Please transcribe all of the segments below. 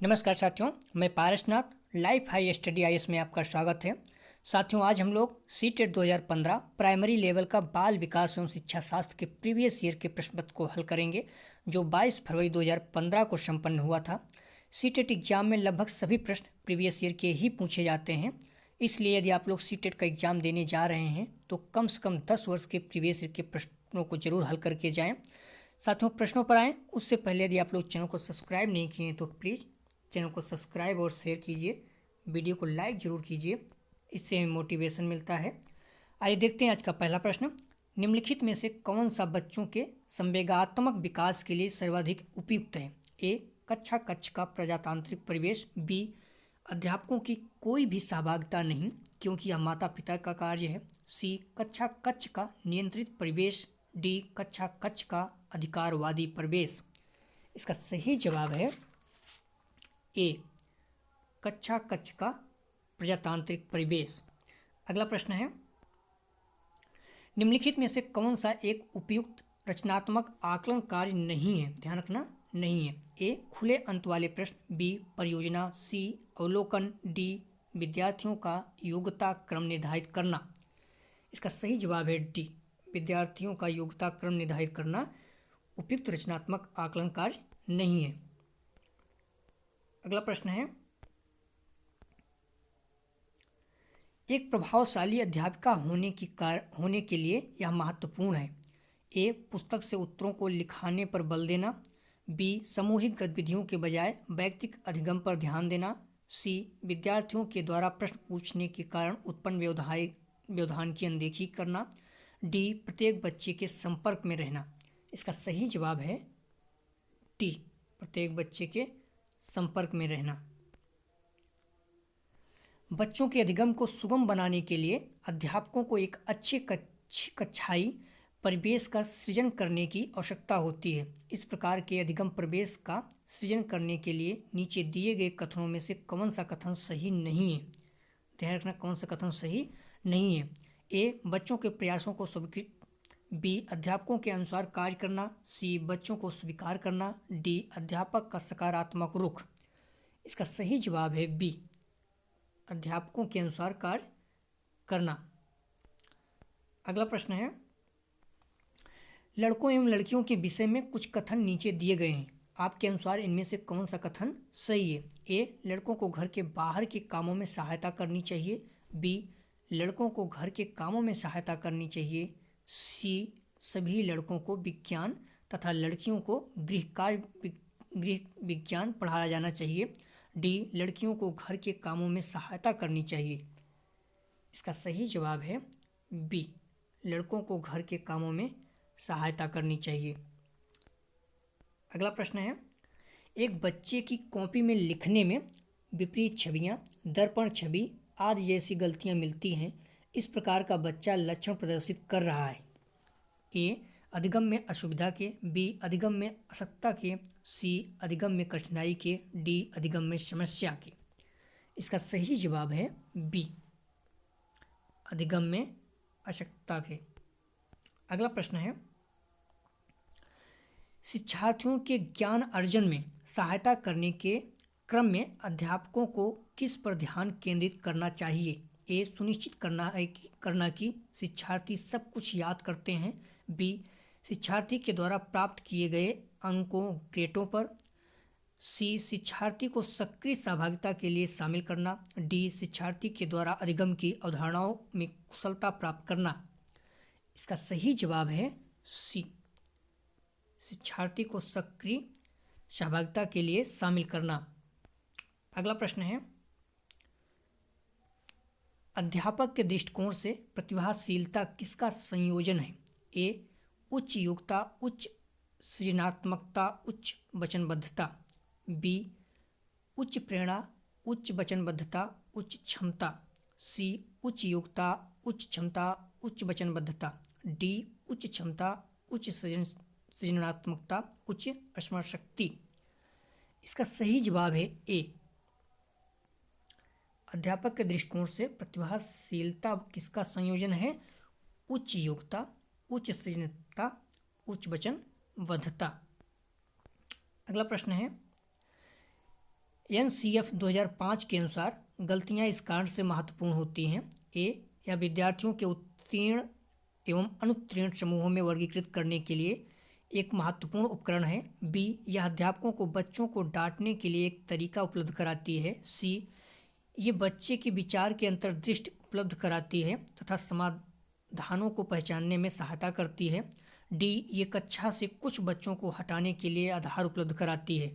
नमस्कार साथियों, मैं Parasnath life high study IAS में आपका स्वागत है। साथियों, आज हम लोग सीटेट 2015 प्राइमरी लेवल का बाल विकास एवं शिक्षा शास्त्र के प्रीवियस ईयर के प्रश्न पत्र को हल करेंगे, जो 22 फरवरी 2015 को संपन्न हुआ था। सीटेट एग्जाम में लगभग सभी प्रश्न प्रीवियस ईयर के ही पूछे जाते हैं, इसलिए यदि आप लोग सीटेट का एग्जाम देने जा रहे हैं तो कम से कम 10 वर्ष के प्रीवियस ईयर के प्रश्नों को जरूर हल करके जाएं। साथियों, प्रश्नों पर आएँ उससे पहले यदि आप लोग चैनल को सब्सक्राइब नहीं किए तो प्लीज़ चैनल को सब्सक्राइब और शेयर कीजिए, वीडियो को लाइक ज़रूर कीजिए, इससे हमें मोटिवेशन मिलता है। आइए देखते हैं आज का पहला प्रश्न। निम्नलिखित में से कौन सा बच्चों के संवेगात्मक विकास के लिए सर्वाधिक उपयुक्त है? ए, कक्षा कक्ष का प्रजातांत्रिक परिवेश। बी, अध्यापकों की कोई भी सहभागिता नहीं क्योंकि यह माता पिता का कार्य है। सी, कक्षा कक्ष का नियंत्रित परिवेश। डी, कक्षा कक्ष का अधिकारवादी परिवेश। इसका सही जवाब है ए, कक्षा कक्ष का प्रजातांत्रिक परिवेश। अगला प्रश्न है, निम्नलिखित में से कौन सा एक उपयुक्त रचनात्मक आकलन कार्य नहीं है? ध्यान रखना, नहीं है। ए, खुले अंत वाले प्रश्न। बी, परियोजना। सी, अवलोकन। डी, विद्यार्थियों का योग्यता क्रम निर्धारित करना। इसका सही जवाब है डी, विद्यार्थियों का योग्यता क्रम निर्धारित करना उपयुक्त रचनात्मक आकलन कार्य नहीं है। अगला प्रश्न है, एक प्रभावशाली अध्यापिका होने के लिए यह महत्वपूर्ण है। ए, पुस्तक से उत्तरों को लिखाने पर बल देना। बी, सामूहिक गतिविधियों के बजाय वैयक्तिक अधिगम पर ध्यान देना। सी, विद्यार्थियों के द्वारा प्रश्न पूछने के कारण उत्पन्न व्यवधान की अनदेखी करना। डी, प्रत्येक बच्चे के संपर्क में रहना। इसका सही जवाब है डी, प्रत्येक बच्चे के संपर्क में रहना। बच्चों के अधिगम को सुगम बनाने के लिए अध्यापकों को एक अच्छे कक्षाई परिवेश का सृजन करने की आवश्यकता होती है। इस प्रकार के अधिगम परिवेश का सृजन करने के लिए नीचे दिए गए कथनों में से कौन सा कथन सही नहीं है? ध्यान रखना, कौन सा कथन सही नहीं है। ए, बच्चों के प्रयासों को स्वीकृत। बी, अध्यापकों के अनुसार कार्य करना। सी, बच्चों को स्वीकार करना। डी, अध्यापक का सकारात्मक रुख। इसका सही जवाब है बी, अध्यापकों के अनुसार कार्य करना। अगला प्रश्न है, लड़कों एवं लड़कियों के विषय में कुछ कथन नीचे दिए गए हैं, आपके अनुसार इनमें से कौन सा कथन सही है? ए, लड़कों को घर के बाहर के कामों में सहायता करनी चाहिए। बी, लड़कों को घर के कामों में सहायता करनी चाहिए। सी, सभी लड़कों को विज्ञान तथा लड़कियों को गृह विज्ञान पढ़ाया जाना चाहिए। डी, लड़कियों को घर के कामों में सहायता करनी चाहिए। इसका सही जवाब है बी, लड़कों को घर के कामों में सहायता करनी चाहिए। अगला प्रश्न है, एक बच्चे की कॉपी में लिखने में विपरीत छवियां, दर्पण छवि आदि जैसी गलतियां मिलती हैं। इस प्रकार का बच्चा लक्षण प्रदर्शित कर रहा है। ए, अधिगम में असुविधा के। बी, अधिगम में असक्ता के। सी, अधिगम में कठिनाई के। डी, अधिगम में समस्या के। इसका सही जवाब है बी, अधिगम में अशक्ता के। अगला प्रश्न है, शिक्षार्थियों के ज्ञान अर्जन में सहायता करने के क्रम में अध्यापकों को किस पर ध्यान केंद्रित करना चाहिए? ए, सुनिश्चित करना कि शिक्षार्थी सब कुछ याद करते हैं। बी, शिक्षार्थी के द्वारा प्राप्त किए गए अंकों ग्रेडों पर। सी, शिक्षार्थी को सक्रिय सहभागिता के लिए शामिल करना। डी, शिक्षार्थी के द्वारा अधिगम की अवधारणाओं में कुशलता प्राप्त करना। इसका सही जवाब है सी, शिक्षार्थी को सक्रिय सहभागिता के लिए शामिल करना। अगला प्रश्न है, अध्यापक के दृष्टिकोण से प्रतिभाशीलता किसका संयोजन है? ए, उच्च योग्यता, उच्च सृजनात्मकता, उच्च वचनबद्धता। बी, उच्च प्रेरणा, उच्च वचनबद्धता, उच्च क्षमता। सी, उच्च योग्यता, उच्च क्षमता, उच्च वचनबद्धता। डी, उच्च क्षमता, उच्च सृजनात्मकता, उच्च स्मरण शक्ति। इसका सही जवाब है ए, अध्यापक के दृष्टिकोण से प्रतिभाशीलता किसका संयोजन है? उच्च योग्यता, उच्च सृजनता, उच्च वचनबद्धता। अगला प्रश्न है, NCF 2005 के अनुसार गलतियां इस कारण से महत्वपूर्ण होती हैं। ए, या विद्यार्थियों के उत्तीर्ण एवं अनुत्तीर्ण समूहों में वर्गीकृत करने के लिए एक महत्वपूर्ण उपकरण है। बी, यह अध्यापकों को बच्चों को डांटने के लिए एक तरीका उपलब्ध कराती है। सी, ये बच्चे के विचार के अंतर्दृष्टि उपलब्ध कराती है तथा समाधानों को पहचानने में सहायता करती है। डी, ये कक्षा से कुछ बच्चों को हटाने के लिए आधार उपलब्ध कराती है।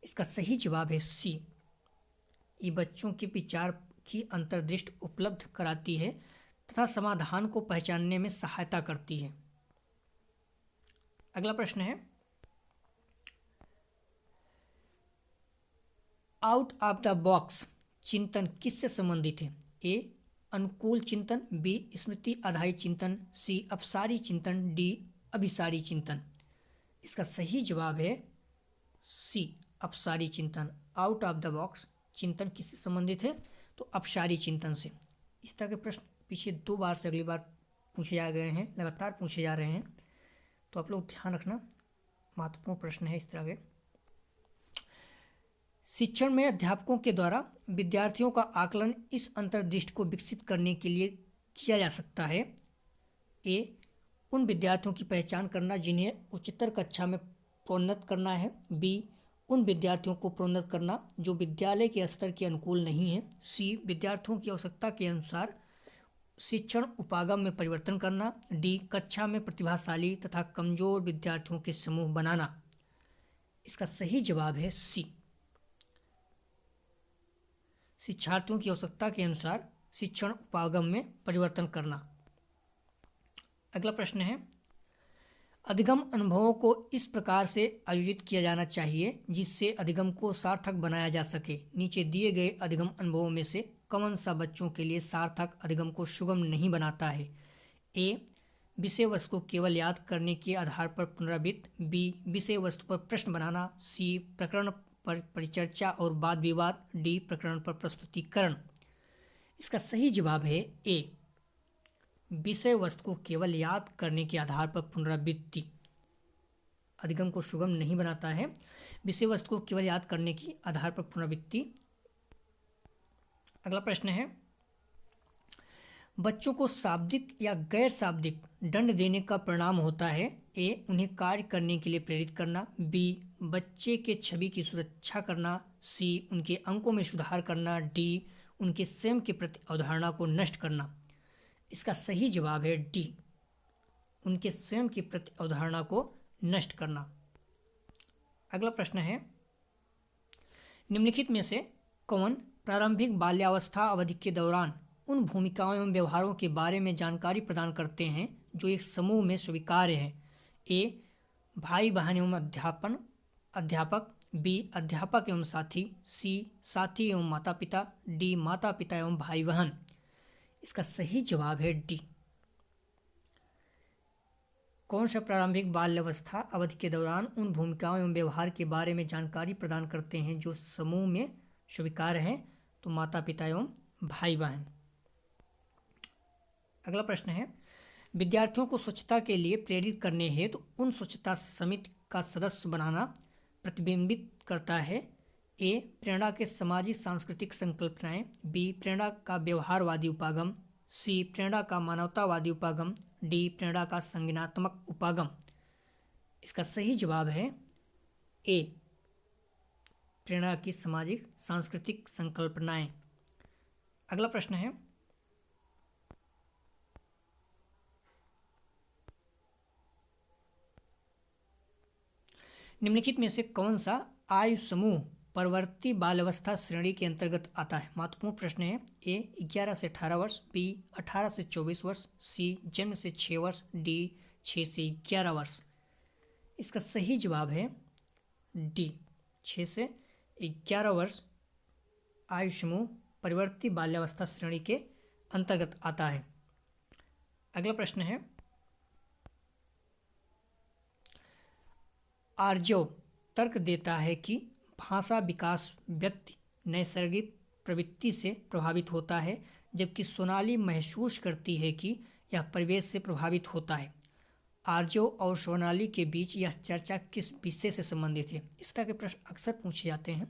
इसका सही जवाब है सी, ये बच्चों के विचार की अंतर्दृष्टि उपलब्ध कराती है तथा समाधान को पहचानने में सहायता करती है। अगला प्रश्न है, आउट ऑफ द बॉक्स चिंतन किससे संबंधित है? ए, अनुकूल चिंतन, बी, स्मृति आधारित चिंतन, सी, अपसारी चिंतन, डी, अभिसारी चिंतन। इसका सही जवाब है सी, अपसारी चिंतन। आउट ऑफ द बॉक्स चिंतन किससे संबंधित है? तो अपसारी चिंतन से। इस तरह के प्रश्न पीछे 2 बार से अगली बार पूछे जा गए हैं, लगातार पूछे जा रहे हैं, तो आप लोग ध्यान रखना, महत्वपूर्ण प्रश्न है इस तरह के। शिक्षण में अध्यापकों के द्वारा विद्यार्थियों का आकलन इस अंतर्दृष्टि को विकसित करने के लिए किया जा सकता है। ए, उन विद्यार्थियों की पहचान करना जिन्हें उच्चतर कक्षा में प्रोन्नत करना है। बी, उन विद्यार्थियों को प्रोन्नत करना जो विद्यालय के स्तर के अनुकूल नहीं है। सी, विद्यार्थियों की आवश्यकता के अनुसार शिक्षण उपागम में परिवर्तन करना। डी, कक्षा में प्रतिभाशाली तथा कमजोर विद्यार्थियों के समूह बनाना। इसका सही जवाब है सी, शिक्षार्थियों की आवश्यकता के अनुसार शिक्षण उपागम में परिवर्तन करना। अगला प्रश्न है, अधिगम अनुभवों को इस प्रकार से आयोजित किया जाना चाहिए जिससे अधिगम को सार्थक बनाया जा सके। नीचे दिए गए अधिगम अनुभवों में से कौन सा बच्चों के लिए सार्थक अधिगम को सुगम नहीं बनाता है? ए, विषय वस्तु को केवल याद करने के आधार पर पुनरावृत्ति। बी, विषय वस्तु पर प्रश्न बनाना। सी, प्रकरण पर परिचर्चा और वाद विवाद। डी, प्रकरण पर प्रस्तुतिकरण। इसका सही जवाब है ए, विषय वस्तु को केवल याद करने के आधार पर पुनरावृत्ति अधिगम को सुगम नहीं बनाता है। विषय वस्तु को केवल याद करने के आधार पर पुनरावृत्ति। अगला प्रश्न है, बच्चों को शाब्दिक या गैर शाब्दिक दंड देने का परिणाम होता है। ए, उन्हें कार्य करने के लिए प्रेरित करना। बी, बच्चे के छवि की सुरक्षा करना। सी, उनके अंकों में सुधार करना। डी, उनके स्वयं के प्रति अवधारणा को नष्ट करना। इसका सही जवाब है डी, उनके स्वयं की प्रति अवधारणा को नष्ट करना। अगला प्रश्न है, निम्नलिखित में से कौन प्रारंभिक बाल्यावस्था अवधि के दौरान उन भूमिकाओं एवं व्यवहारों के बारे में जानकारी प्रदान करते हैं जो एक समूह में स्वीकार्य है? ए, भाई बहन एवं अध्यापक। बी, अध्यापक एवं साथी। सी, साथी एवं माता पिता। डी, माता पिता एवं भाई बहन। इसका सही जवाब है डी, कौन सा प्रारंभिक बाल्यावस्था अवधि के दौरान उन भूमिकाओं एवं व्यवहार के बारे में जानकारी प्रदान करते हैं जो समूह में स्वीकार्य हैं? तो माता पिता एवं भाई बहन। अगला प्रश्न है, विद्यार्थियों को स्वच्छता के लिए प्रेरित करने हेतु उन स्वच्छता समिति का सदस्य बनाना प्रतिबिंबित करता है। ए, प्रेरणा के सामाजिक सांस्कृतिक संकल्पनाएं। बी, प्रेरणा का व्यवहारवादी उपागम। सी, प्रेरणा का मानवतावादी उपागम। डी, प्रेरणा का संज्ञानात्मक उपागम। इसका सही जवाब है ए, प्रेरणा की सामाजिक सांस्कृतिक संकल्पनाएं। अगला प्रश्न है, निम्नलिखित में से कौन सा आयु समूह परवर्ती बाल्यावस्था श्रेणी के अंतर्गत आता है? महत्वपूर्ण प्रश्न है। ए, 11 से 18 वर्ष। बी, 18 से 24 वर्ष। सी, जन्म से 6 वर्ष। डी, 6 से 11 वर्ष। इसका सही जवाब है डी, 6 से 11 वर्ष आयु समूह परिवर्ती बाल्यावस्था श्रेणी के अंतर्गत आता है। अगला प्रश्न है, आर्जव तर्क देता है कि भाषा विकास व्यक्ति नैसर्गिक प्रवृत्ति से प्रभावित होता है जबकि सोनाली महसूस करती है कि यह परिवेश से प्रभावित होता है। आर्जव और सोनाली के बीच यह चर्चा किस विषय से संबंधित है? इस तरह के प्रश्न अक्सर पूछे जाते हैं।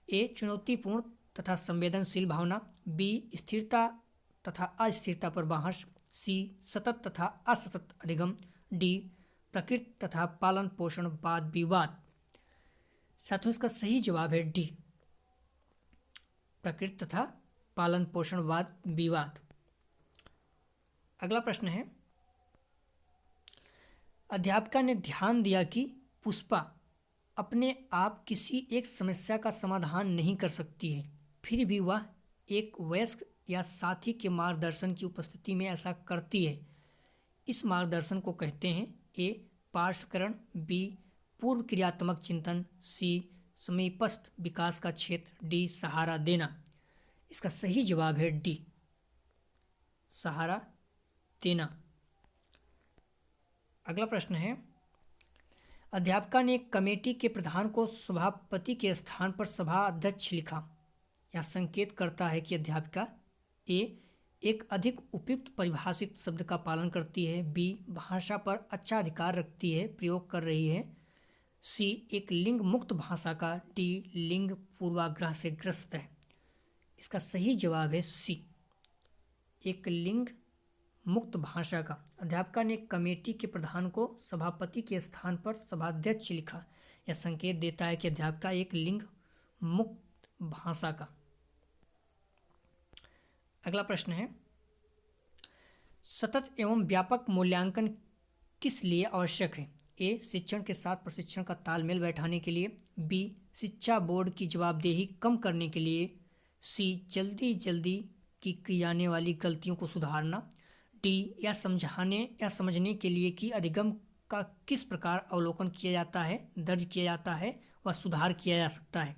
ए चुनौतीपूर्ण तथा संवेदनशील भावना, बी स्थिरता तथा अस्थिरता पर बहस, सी सतत तथा असतत अधिगम, डी प्रकृति तथा पालन पोषण वाद विवाद। साथियों इसका सही जवाब है डी प्रकृति तथा पालन पोषण वाद विवाद। अगला प्रश्न है, अध्यापिका ने ध्यान दिया कि पुष्पा अपने आप किसी एक समस्या का समाधान नहीं कर सकती है, फिर भी वह एक वयस्क या साथी के मार्गदर्शन की उपस्थिति में ऐसा करती है। इस मार्गदर्शन को कहते हैं ए पार्श्वकरण, बी पूर्व क्रियात्मक चिंतन, सी समीपस्थ विकास का क्षेत्र, डी सहारा देना। इसका सही जवाब है डी सहारा देना। अगला प्रश्न है, अध्यापिका ने एक कमेटी के प्रधान को सभापति के स्थान पर सभा अध्यक्ष लिखा। यह संकेत करता है कि अध्यापिका ए एक अधिक उपयुक्त परिभाषित शब्द का पालन करती है, बी भाषा पर अच्छा अधिकार रखती है, प्रयोग कर रही है, सी एक लिंग मुक्त भाषा का, डी लिंग पूर्वाग्रह से ग्रस्त है। इसका सही जवाब है सी एक लिंग मुक्त भाषा का। अध्यापिका ने कमेटी के प्रधान को सभापति के स्थान पर सभाध्यक्ष लिखा। यह संकेत देता है कि अध्यापिका एक लिंग मुक्त भाषा का। अगला प्रश्न है, सतत एवं व्यापक मूल्यांकन किस लिए आवश्यक है? ए शिक्षण के साथ प्रशिक्षण का तालमेल बैठाने के लिए, बी शिक्षा बोर्ड की जवाबदेही कम करने के लिए, सी जल्दी की जाने वाली गलतियों को सुधारना, डी या समझने के लिए कि अधिगम का किस प्रकार अवलोकन किया जाता है, दर्ज किया जाता है व सुधार किया जा सकता है।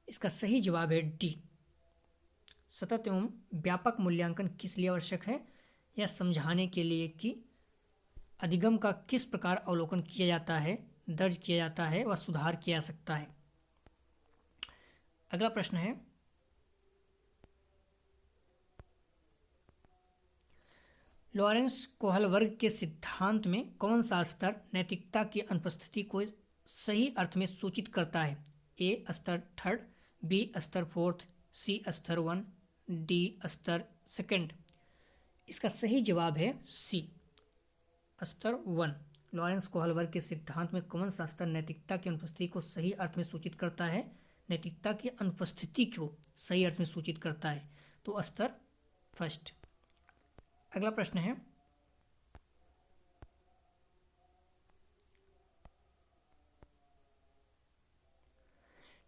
इसका सही जवाब है डी सतत एवं व्यापक मूल्यांकन किस लिए आवश्यक है? यह समझाने के लिए कि अधिगम का किस प्रकार अवलोकन किया जाता है, दर्ज किया जाता है व सुधार किया जा सकता है। अगला प्रश्न है, लॉरेंस कोहल वर्ग के सिद्धांत में कौन सा स्तर नैतिकता की अनुपस्थिति को सही अर्थ में सूचित करता है? ए स्तर 3rd, बी स्तर 4th, सी स्तर 1, डी स्तर 2nd। इसका सही जवाब है सी स्तर 1। लॉरेंस कोहल वर्ग के सिद्धांत में कौन सा स्तर नैतिकता की अनुपस्थिति को सही अर्थ में सूचित करता है? नैतिकता की अनुपस्थिति को सही अर्थ में सूचित करता है, तो स्तर 1st। अगला प्रश्न है,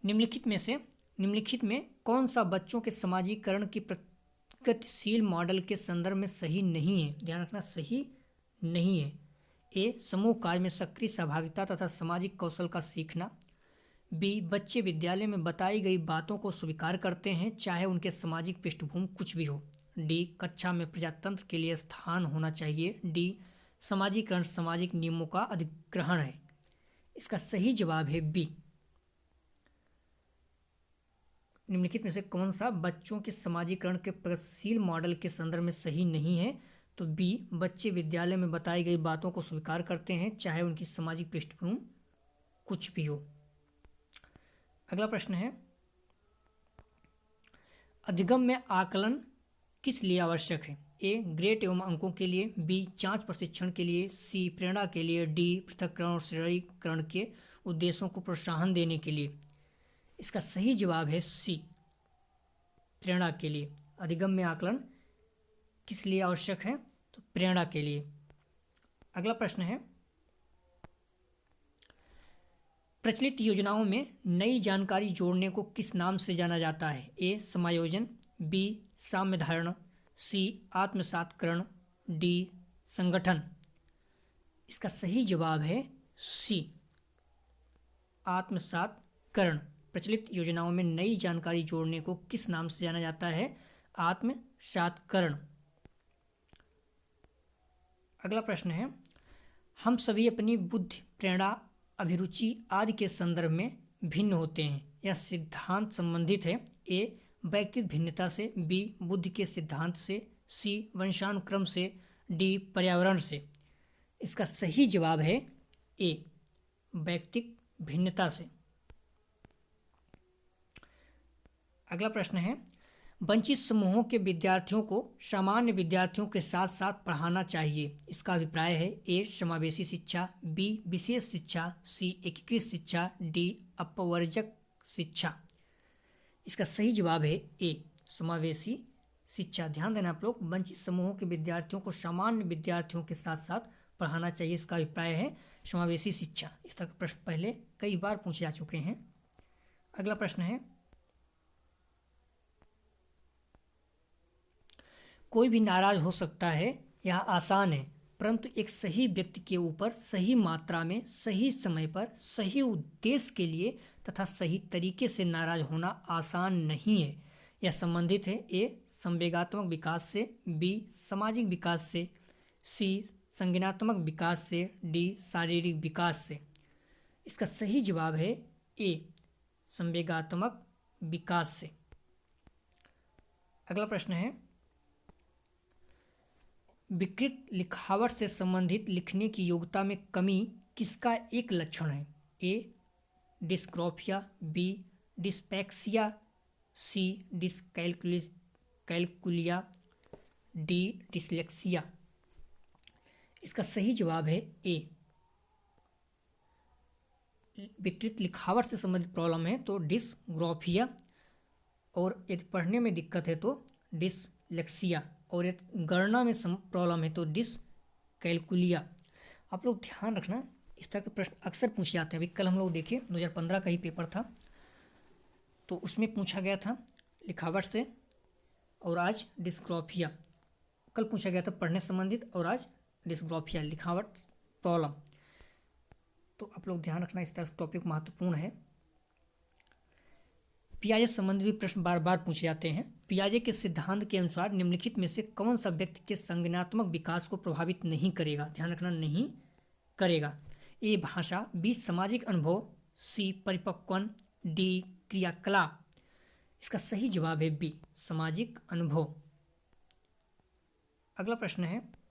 निम्नलिखित में कौन सा बच्चों के समाजीकरण की प्रगतिशील मॉडल के संदर्भ में सही नहीं है? ध्यान रखना, सही नहीं है। ए समूह कार्य में सक्रिय सहभागिता तथा सामाजिक कौशल का सीखना, बी बच्चे विद्यालय में बताई गई बातों को स्वीकार करते हैं चाहे उनके सामाजिक पृष्ठभूमि कुछ भी हो, डी कक्षा में प्रजातंत्र के लिए स्थान होना चाहिए, डी समाजीकरण सामाजिक नियमों का अधिग्रहण है। इसका सही जवाब है बी। निम्नलिखित में से कौन सा बच्चों के समाजीकरण के प्रगतिशील मॉडल के संदर्भ में सही नहीं है? तो बी बच्चे विद्यालय में बताई गई बातों को स्वीकार करते हैं चाहे उनकी सामाजिक पृष्ठभूमि कुछ भी हो। अगला प्रश्न है, अधिगम में आकलन किस लिए आवश्यक है? ए ग्रेड एवं अंकों के लिए, बी जांच प्रशिक्षण के लिए, सी प्रेरणा के लिए, डी पृथक्करण और श्रेणीकरण के उद्देश्यों को प्रोत्साहन देने के लिए। इसका सही जवाब है सी प्रेरणा के लिए। अधिगम में आकलन किस लिए आवश्यक है? तो प्रेरणा के लिए। अगला प्रश्न है, प्रचलित योजनाओं में नई जानकारी जोड़ने को किस नाम से जाना जाता है? ए समायोजन, बी साम्य धारणा, सी आत्मसातकरण, डी संगठन। इसका सही जवाब है सी आत्मसातकरण। प्रचलित योजनाओं में नई जानकारी जोड़ने को किस नाम से जाना जाता है? आत्मसातकरण। अगला प्रश्न है, हम सभी अपनी बुद्धि, प्रेरणा, अभिरुचि आदि के संदर्भ में भिन्न होते हैं। यह सिद्धांत संबंधित है ए व्यक्तिगत भिन्नता से, बी बुद्धि के सिद्धांत से, सी वंशानुक्रम से, डी पर्यावरण से। इसका सही जवाब है ए व्यक्तिगत भिन्नता से। अगला प्रश्न है, वंचित समूहों के विद्यार्थियों को सामान्य विद्यार्थियों के साथ साथ पढ़ाना चाहिए। इसका अभिप्राय है ए समावेशी शिक्षा, बी विशेष शिक्षा, सी एकीकृत शिक्षा, डी अपवर्जक शिक्षा। इसका सही जवाब है ए समावेशी शिक्षा। ध्यान देना आप लोग, वंचित समूहों के विद्यार्थियों को सामान्य विद्यार्थियों के साथ साथ पढ़ाना चाहिए। इसका अभिप्राय है समावेशी शिक्षा। इस तरह के प्रश्न पहले कई बार पूछे जा चुके हैं। अगला प्रश्न है, कोई भी नाराज हो सकता है, यह आसान है, परंतु एक सही व्यक्ति के ऊपर सही मात्रा में, सही समय पर, सही उद्देश्य के लिए तथा सही तरीके से नाराज होना आसान नहीं है। यह संबंधित है ए संवेगात्मक विकास से, बी सामाजिक विकास से, सी संज्ञानात्मक विकास से, डी शारीरिक विकास से। इसका सही जवाब है ए संवेगात्मक विकास से। अगला प्रश्न है, विकृत लिखावट से संबंधित लिखने की योग्यता में कमी किसका एक लक्षण है? ए डिस्ग्राफिया, बी डिस्पैक्सिया, सी डिसकैलकुलिया, डी डिसलेक्सिया। इसका सही जवाब है ए विकृत लिखावट से संबंधित प्रॉब्लम है तो डिस्ग्राफिया, और यदि पढ़ने में दिक्कत है तो डिसलेक्सिया, और यदि गणना में प्रॉब्लम है तो डिसकैलकुलिया। आप लोग ध्यान रखना, इस तरह के प्रश्न अक्सर पूछे जाते हैं। अभी कल हम लोग देखे 2015 का ही पेपर था, तो उसमें पूछा गया था लिखावट से, और आज डिस्ग्राफिया। कल पूछा गया था पढ़ने संबंधित, और आज डिस्ग्राफिया लिखावट प्रॉब्लम। तो आप लोग ध्यान रखना, इस तरह टॉपिक महत्वपूर्ण है। पियाजे संबंधित भी प्रश्न बार बार पूछे जाते हैं। पियाजे के सिद्धांत के अनुसार निम्नलिखित में से कौन सा व्यक्ति के संज्ञानात्मक विकास को प्रभावित नहीं करेगा? ध्यान रखना, नहीं करेगा। ए भाषा, बी सामाजिक अनुभव, सी परिपक्वन, डी क्रियाकलाप। इसका सही जवाब है बी सामाजिक अनुभव। अगला प्रश्न है,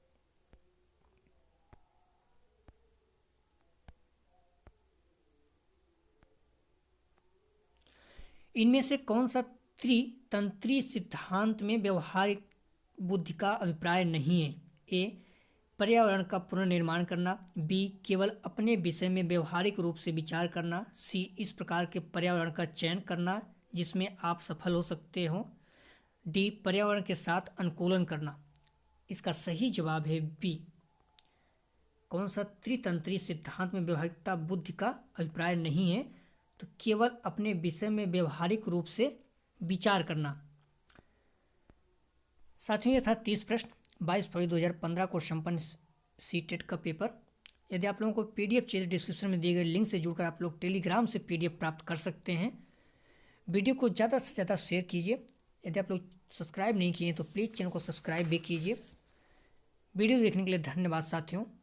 इनमें से कौन सा त्रितंत्री सिद्धांत में व्यवहारिक बुद्धि का अभिप्राय नहीं है? ए पर्यावरण का पुनर्निर्माण करना, बी केवल अपने विषय में व्यवहारिक रूप से विचार करना, सी इस प्रकार के पर्यावरण का चयन करना जिसमें आप सफल हो सकते हो, डी पर्यावरण के साथ अनुकूलन करना। इसका सही जवाब है बी कौन सा त्रितंत्री सिद्धांत में व्यवहारिकता बुद्धि का अभिप्राय नहीं है, तो केवल अपने विषय में व्यवहारिक रूप से विचार करना। साथियों, यह था 30 प्रश्न 22 फरवरी 2015 को संपन्न सीटेट का पेपर। यदि आप लोगों को पीडीएफ चाहिए, डिस्क्रिप्शन में दिए गए लिंक से जुड़कर आप लोग टेलीग्राम से पीडीएफ प्राप्त कर सकते हैं। वीडियो को ज़्यादा से ज़्यादा शेयर कीजिए। यदि आप लोग सब्सक्राइब नहीं किए तो प्लीज़ चैनल को सब्सक्राइब भी कीजिए। वीडियो देखने के लिए धन्यवाद साथियों।